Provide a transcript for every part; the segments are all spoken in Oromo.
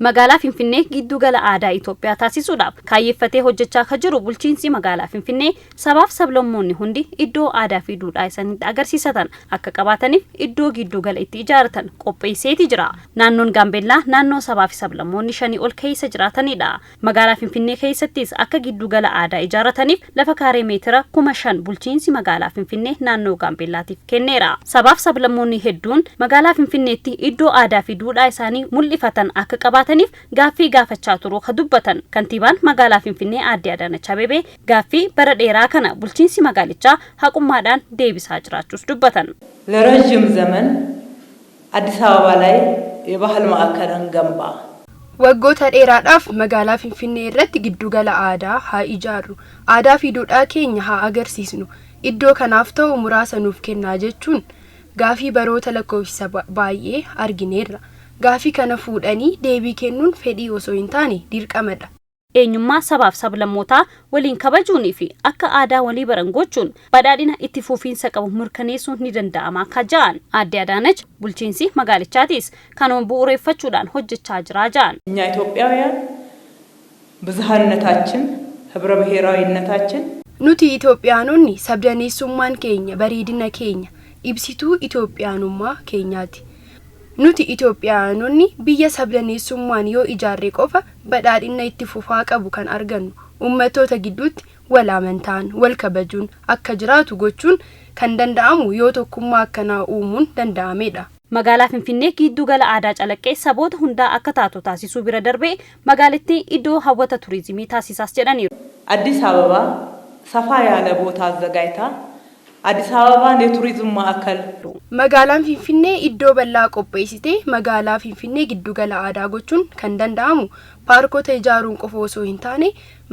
magaalaa Finfinnee giddu gala aadaa Itoophiyaa taasisuudhaaf kaayeffatee hojjechaa kan jiru bulchiinsi magaalaa Finfinnee sabaaf sablammoonni hundi iddoo aadaa fi duudhaa isaaniitti agarsiisatan akka qabaataniif iddoo giddu gala itti ijaaratan qopheesseeti jira. Naannoon Gaambeellaa naannoo sabaa fi sablammoonni 5 ol keessa jiraatanidha. Magaalaa Finfinnee keessattis akka giddu gala aadaa ijaarataniif lafa kaaree meetira 5,000 bulchiinsi magaalaa Finfinnee naannoo Gaambeellaatiif kenneera. Sabaaf sablammoonni hedduun magaalaa Finfinneetti iddoo aadaa fi duudhaa isaanii mul'ifatan akka qabaataniif gaaffii gaafachaa turuu ka dubbatan kantiibaan magaalaa Finfinnee Aadde Adaanach Abeebee gaaffii bara dheeraa kana bulchiinsi magaalichaa haqummaadhaan deebisaa jiraachuus dubbatan. ለረጅም ዘመን አዲስ አበባ ላይ የባህል ማዕከልን ገንባ waggoota dheeraadhaaf magaalaa Finfinnee irratti giddugala aadaa haa ijaarru aadaa fi duudhaa keenya haa agarsiisnu iddoo kanaaf ta'u muraasa nuuf kennaa jechuun gaaffii baroota lakkoofsa baay'ee argineerra gaaffii kana fuudhanii deebii kennuun fedhii osoo hin taane dirqamadha. Eenyummaa sabaaf sablammootaa waliin kabajuunii fi akka aadaa walii baran gochuun badhaadhina itti fufiinsa qabu mirkaneessuun ni danda'ama akka ja'an Aadde Adaanach bulchiinsi magaalichaatis kanuma bu'uureeffachuudhaan hojjechaa jira ja'an. እኛ ኢትዮጵያውያን ብዝሃነታችን ህብረ ብሔራዊነታችን nuti Itoophiyaanonni sabdaneessummaan keenya bareedina keenya ibsituu Itoophiyaanummaa keenyaati. Nuti Itoophiyaanonni biyya sabdaneessummaan yoo ijaarre qofa badhaadhina itti fufaa qabu kan argannu ummatoota gidduutti wal amantaan wal kabajuun akka jiraatu gochuun kan danda'amu yoo tokkummaa akkanaa uumuun danda'amedha. Magaalaa Finfinnee giddu gala aadaa calaqqee saboota hundaa akka taatu taasisuu bira darbee magaalittii iddoo hawwata turizimii taasisaas jedhaniiru. አዲስ አበባ ሰፋ ያለ ቦታ አዘጋጅታ አዲስ አበባን የቱሪዝም ማዕከል magaalaan Finfinnee iddoo bal'aa qopheessitee magaalaa Finfinnee giddugala aadaa gochuun kan danda'amu paarkota ijaaruun qofa osoo hin taane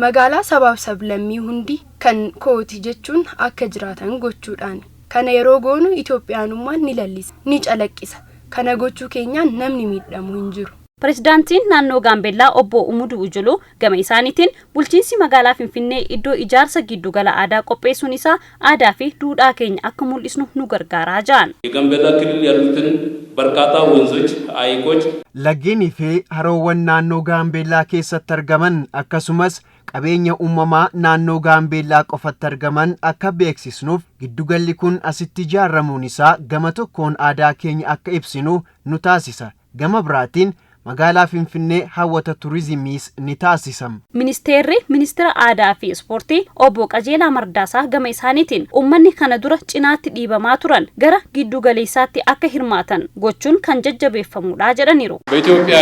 magaalaa sabaaf sablammii hundi kan kooti jechuun akka jiraatan gochuudhaan kana yeroo goonu Itoophiyaanummaan ni lallisa ni calaqqisa kana gochuu keenyaan namni miidhamu hin jiru. Pirezidaantiin naannoo Gaambeellaa obbo Umudu Ujulu gama isaaniitiin bulchiinsi magaalaa Finfinnee iddoo ijaarsa giddugala aadaa qopheessuun isaa aadaa fi duudhaa keenya akka mul'isnu nu gargaaraa ja'an. የጋምቤላ ክልል ያሉትን በርካታ ወንዞች ሐይቆች laggeenii fi haroowwan naannoo Gaambeellaa keessatti argaman akkasumas qabeenya uumamaa naannoo Gaambeellaa qofatti argaman akka beeksisnuuf giddugalli kun asitti ijaaramuun isaa gama tokkoon aadaa keenya akka ibsinu nu taasisa. Gama biraatiin magaalaa Finfinnee hawwata turizimiis ni taasisam. Ministeera aadaa fi ispoortii obbo Qajeelaa Mardaasaa gama isaaniitiin uummanni kana dura cinaatti dhiibamaa turan gara giddu galeessaatti akka hirmaatan gochuun kan jajjabeeffamudha jedhaniiru. በኢትዮጵያ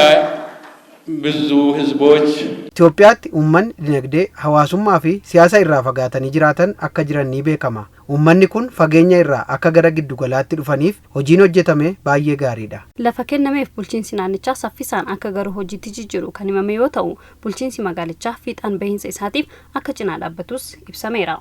ብዙ ህዝቦች Itoophiyaatti uummanni dinagdee hawaasummaa fi siyaasa irraa fagaatanii jiraatan akka jiran ni beekama. Uummanni kun fageenya irraa akka gara giddugalaatti dhufaniif hojiin hojjetame baay'ee gaariidha. Lafa kennameef bulchiinsi naannichaa saffisaan akka gara hojiitti jijjiiru kan himame yoo ta'u bulchiinsi magaalichaa fiixaan bahiinsa isaatiif akka cinaa dhaabbatus ibsameera.